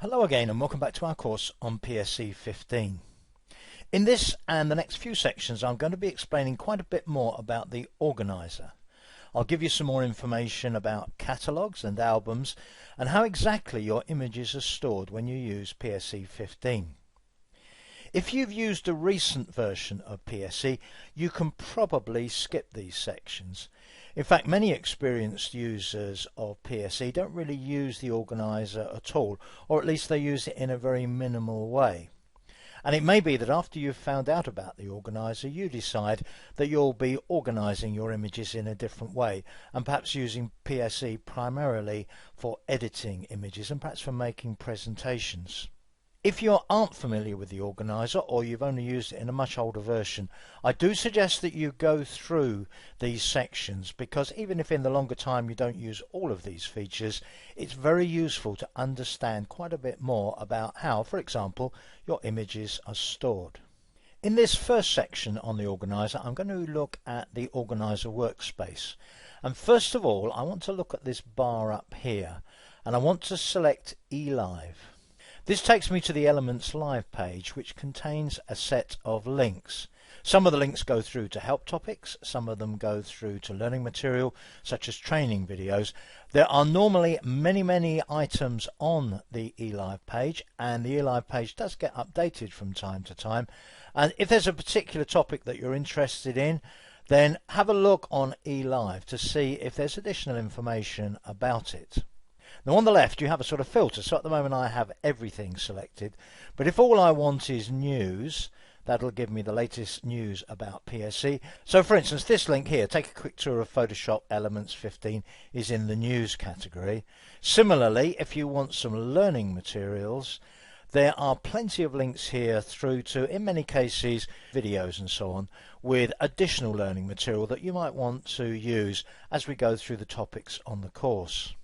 Hello again and welcome back to our course on PSE 15. In this and the next few sections I'm going to be explaining quite a bit more about the organizer. I'll give you some more information about catalogues and albums and how exactly your images are stored when you use PSE 15. If you've used a recent version of PSE, you can probably skip these sections. In fact, many experienced users of PSE don't really use the organizer at all, or at least they use it in a very minimal way. And it may be that after you've found out about the organizer, you decide that you'll be organizing your images in a different way, and perhaps using PSE primarily for editing images and perhaps for making presentations. If you aren't familiar with the organizer, or you've only used it in a much older version, I do suggest that you go through these sections, because even if in the longer time you don't use all of these features, it's very useful to understand quite a bit more about how, for example, your images are stored. In this first section on the organizer, I'm going to look at the Organizer Workspace. And first of all, I want to look at this bar up here, and I want to select eLive. This takes me to the Elements Live page, which contains a set of links. Some of the links go through to help topics, some of them go through to learning material, such as training videos. There are normally many items on the eLive page, and the eLive page does get updated from time to time. And if there's a particular topic that you're interested in, then have a look on eLive to see if there's additional information about it. Now on the left you have a sort of filter, so at the moment I have everything selected, but if all I want is news, that'll give me the latest news about PSE. So for instance, this link here, take a quick tour of Photoshop Elements 15, is in the news category. Similarly, if you want some learning materials, there are plenty of links here through to, in many cases, videos and so on, with additional learning material that you might want to use as we go through the topics on the course.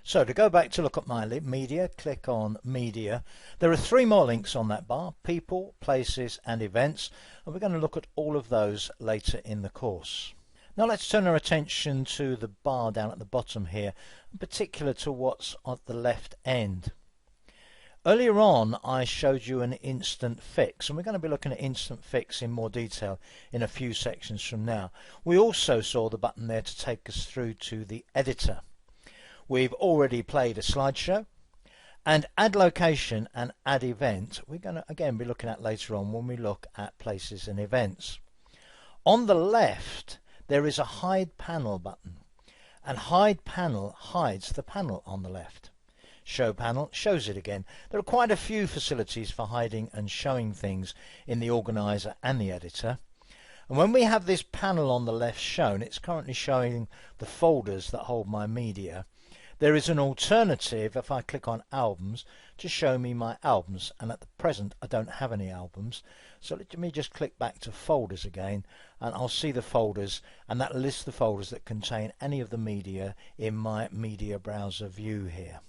So to go back to look at my media, click on Media. There are three more links on that bar: People, Places and Events, and we're going to look at all of those later in the course. Now let's turn our attention to the bar down at the bottom here, in particular to what's at the left end. Earlier on I showed you an instant fix, and we're going to be looking at instant fix in more detail in a few sections from now. We also saw the button there to take us through to the editor. We've already played a slideshow, and add location and add event we're going to again be looking at later on when we look at places and events. On the left there is a hide panel button, and hide panel hides the panel on the left. Show panel shows it again. There are quite a few facilities for hiding and showing things in the organizer and the editor. And when we have this panel on the left shown, it's currently showing the folders that hold my media. There is an alternative, if I click on albums, to show me my albums, and at the present I don't have any albums, so let me just click back to folders again, and I'll see the folders, and that lists the folders that contain any of the media in my media browser view here.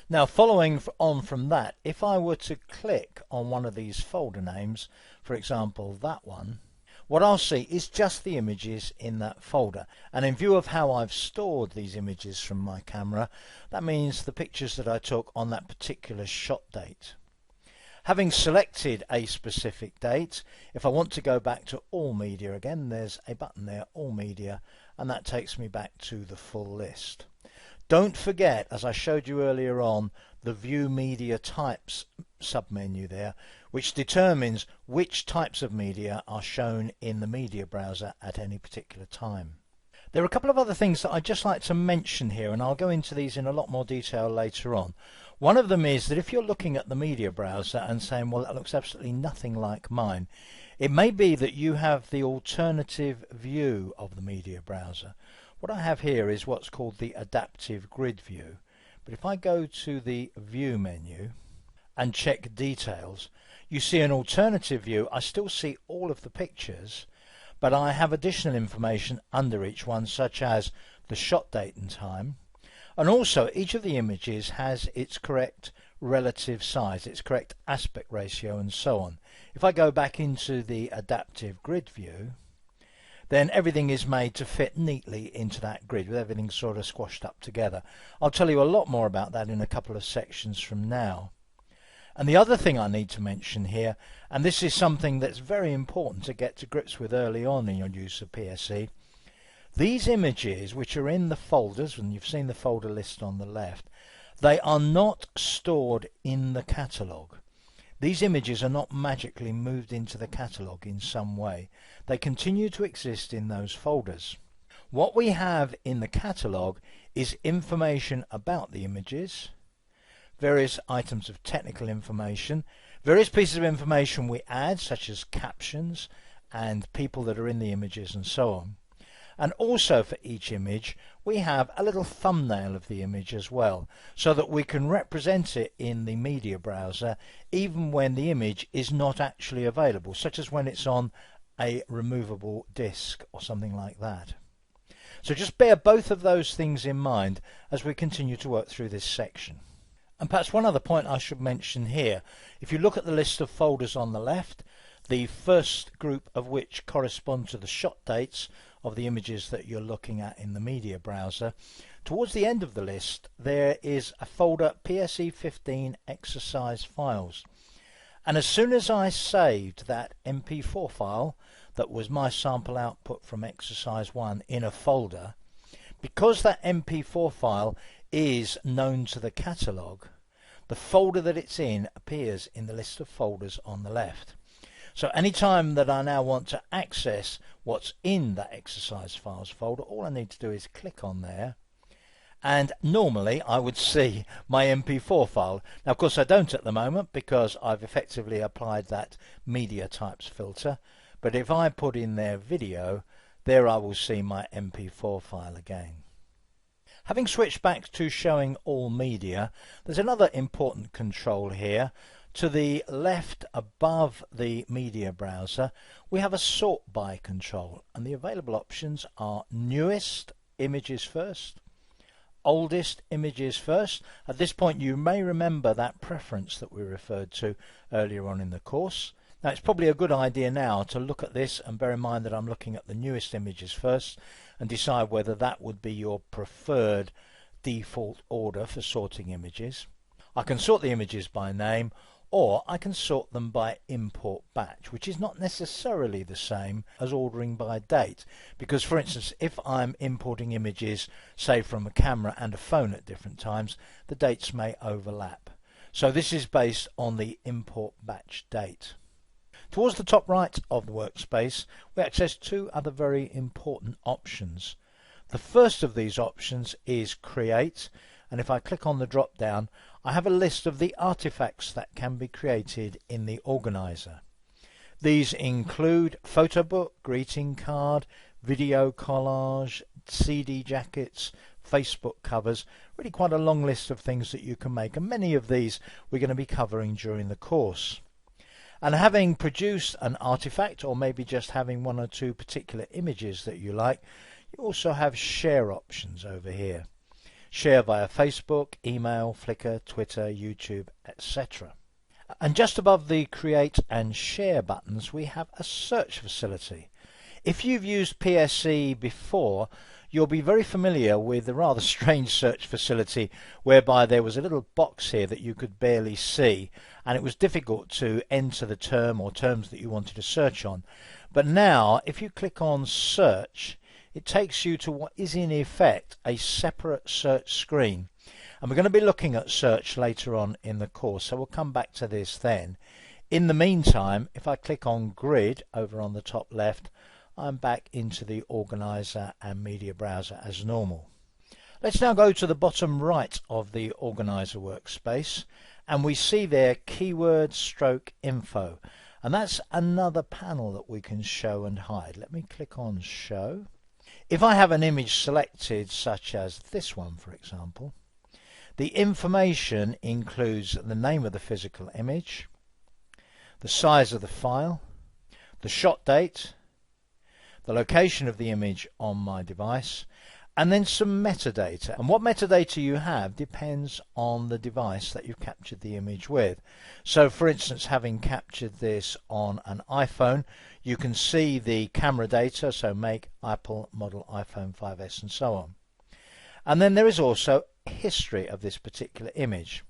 Now following on from that, if I were to click on one of these folder names, for example that one, what I'll see is just the images in that folder, and in view of how I've stored these images from my camera, that means the pictures that I took on that particular shot date. Having selected a specific date, if I want to go back to all media again, there's a button there, all media, and that takes me back to the full list. Don't forget, as I showed you earlier on, the View Media Types submenu there, which determines which types of media are shown in the media browser at any particular time. There are a couple of other things that I'd just like to mention here, and I'll go into these in a lot more detail later on. One of them is that if you're looking at the media browser and saying, well, that looks absolutely nothing like mine, it may be that you have the alternative view of the media browser. What I have here is what's called the adaptive grid view, but if I go to the View menu and check Details, you see an alternative view. I still see all of the pictures, but I have additional information under each one, such as the shot date and time, and also each of the images has its correct relative size, its correct aspect ratio, and so on. If I go back into the adaptive grid view, then everything is made to fit neatly into that grid with everything sort of squashed up together. I'll tell you a lot more about that in a couple of sections from now. And the other thing I need to mention here, and this is something that's very important to get to grips with early on in your use of PSE, these images which are in the folders, and you've seen the folder list on the left, they are not stored in the catalogue. These images are not magically moved into the catalogue in some way. They continue to exist in those folders. What we have in the catalogue is information about the images, various items of technical information, various pieces of information we add, such as captions and people that are in the images and so on. And also for each image we have a little thumbnail of the image as well, so that we can represent it in the media browser even when the image is not actually available, such as when it's on a removable disk or something like that. So just bear both of those things in mind as we continue to work through this section. And perhaps one other point I should mention here, if you look at the list of folders on the left, the first group of which correspond to the shot dates of the images that you're looking at in the media browser, towards the end of the list there is a folder PSE 15 exercise files. And as soon as I saved that MP4 file that was my sample output from exercise 1 in a folder, because that MP4 file is known to the catalogue, the folder that it's in appears in the list of folders on the left. So anytime that I now want to access what's in that exercise files folder, all I need to do is click on there, and normally I would see my MP4 file. Now of course I don't at the moment because I've effectively applied that media types filter, but if I put in there video, there I will see my MP4 file again. Having switched back to showing all media, there's another important control here. To the left above the media browser we have a sort by control, and the available options are newest images first, oldest images first. At this point you may remember that preference that we referred to earlier on in the course. Now it's probably a good idea now to look at this and bear in mind that I'm looking at the newest images first and decide whether that would be your preferred default order for sorting images. I can sort the images by name, or I can sort them by import batch, which is not necessarily the same as ordering by date, because for instance if I'm importing images say from a camera and a phone at different times, the dates may overlap. So this is based on the import batch date. Towards the top right of the workspace we access two other very important options. The first of these options is Create, and if I click on the drop down I have a list of the artifacts that can be created in the Organizer. These include photo book, greeting card, video collage, CD jackets, Facebook covers, really quite a long list of things that you can make, and many of these we're going to be covering during the course. And having produced an artifact, or maybe just having one or two particular images that you like, you also have share options over here. Share via Facebook, email, Flickr, Twitter, YouTube, etc. And just above the Create and Share buttons we have a search facility. If you've used PSE before, you'll be very familiar with the rather strange search facility whereby there was a little box here that you could barely see, and it was difficult to enter the term or terms that you wanted to search on. But now if you click on Search, it takes you to what is in effect a separate search screen, and we're going to be looking at search later on in the course, so we'll come back to this then. In the meantime, if I click on Grid over on the top left, I'm back into the Organizer and Media Browser as normal. Let's now go to the bottom right of the Organizer Workspace, and we see there Keyword Stroke Info, and that's another panel that we can show and hide. Let me click on Show. If I have an image selected, such as this one for example, the information includes the name of the physical image, the size of the file, the shot date, the location of the image on my device, and then some metadata. And what metadata you have depends on the device that you've captured the image with. So for instance, having captured this on an iPhone, you can see the camera data, so make, Apple, model, iPhone 5S and so on. And then there is also history of this particular image.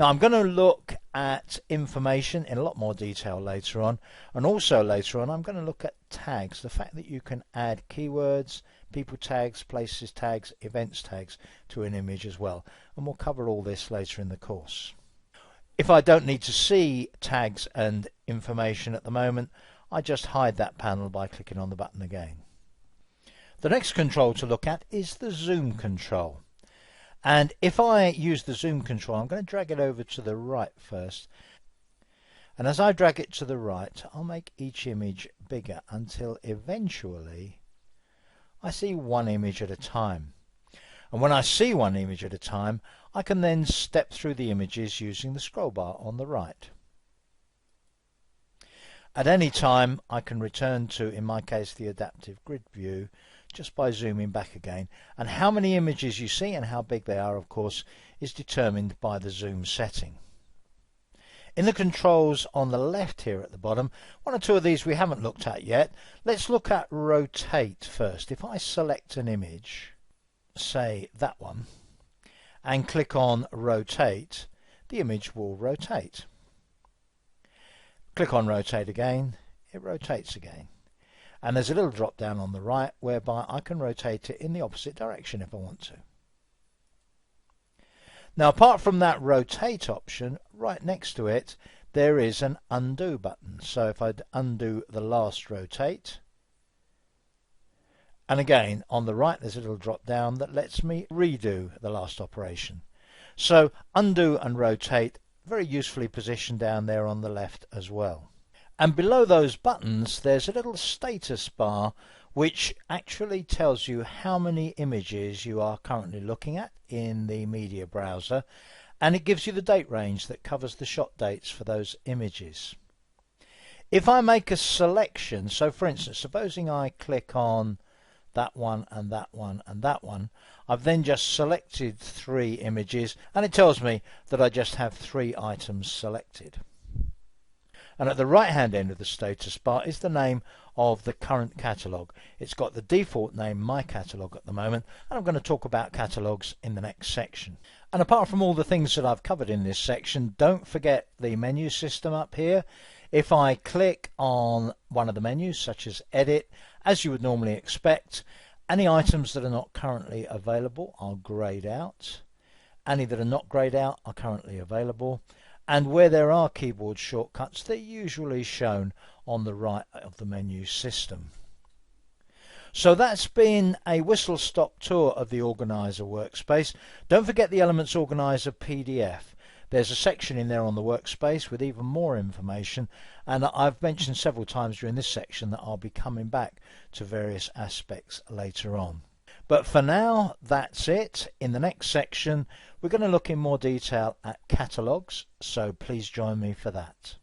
Now I'm going to look at information in a lot more detail later on, and also later on I'm going to look at tags, the fact that you can add keywords, people tags, places tags, events tags to an image as well, and we'll cover all this later in the course. If I don't need to see tags and information at the moment, I just hide that panel by clicking on the button again. The next control to look at is the zoom control. And if I use the zoom control, I'm going to drag it over to the right first. And as I drag it to the right, I'll make each image bigger until eventually I see one image at a time. And when I see one image at a time, I can then step through the images using the scroll bar on the right. At any time, I can return to, in my case, the adaptive grid view just by zooming back again. And how many images you see and how big they are, of course, is determined by the zoom setting. In the controls on the left here at the bottom, one or two of these we haven't looked at yet. Let's look at rotate first. If I select an image, say that one, and click on rotate, the image will rotate. Click on rotate again, it rotates again. And there's a little drop down on the right whereby I can rotate it in the opposite direction if I want to. Now, apart from that rotate option, right next to it there is an undo button. So if I'd undo the last rotate, and again on the right there's a little drop down that lets me redo the last operation. So undo and rotate, very usefully positioned down there on the left as well. And below those buttons there's a little status bar which actually tells you how many images you are currently looking at in the media browser, and it gives you the date range that covers the shot dates for those images. If I make a selection, so for instance supposing I click on that one and that one and that one, I've then just selected 3 images and it tells me that I just have 3 items selected. And at the right hand end of the status bar is the name of the current catalogue. It's got the default name My Catalogue at the moment, and I'm going to talk about catalogues in the next section. And apart from all the things that I've covered in this section, don't forget the menu system up here. If I click on one of the menus such as Edit, as you would normally expect, any items that are not currently available are greyed out. Any that are not greyed out are currently available. And where there are keyboard shortcuts, they're usually shown on the right of the menu system. So that's been a whistle-stop tour of the Organizer Workspace. Don't forget the Elements Organizer PDF. There's a section in there on the workspace with even more information, and I've mentioned several times during this section that I'll be coming back to various aspects later on. But for now, that's it. In the next section, we're going to look in more detail at catalogues, so please join me for that.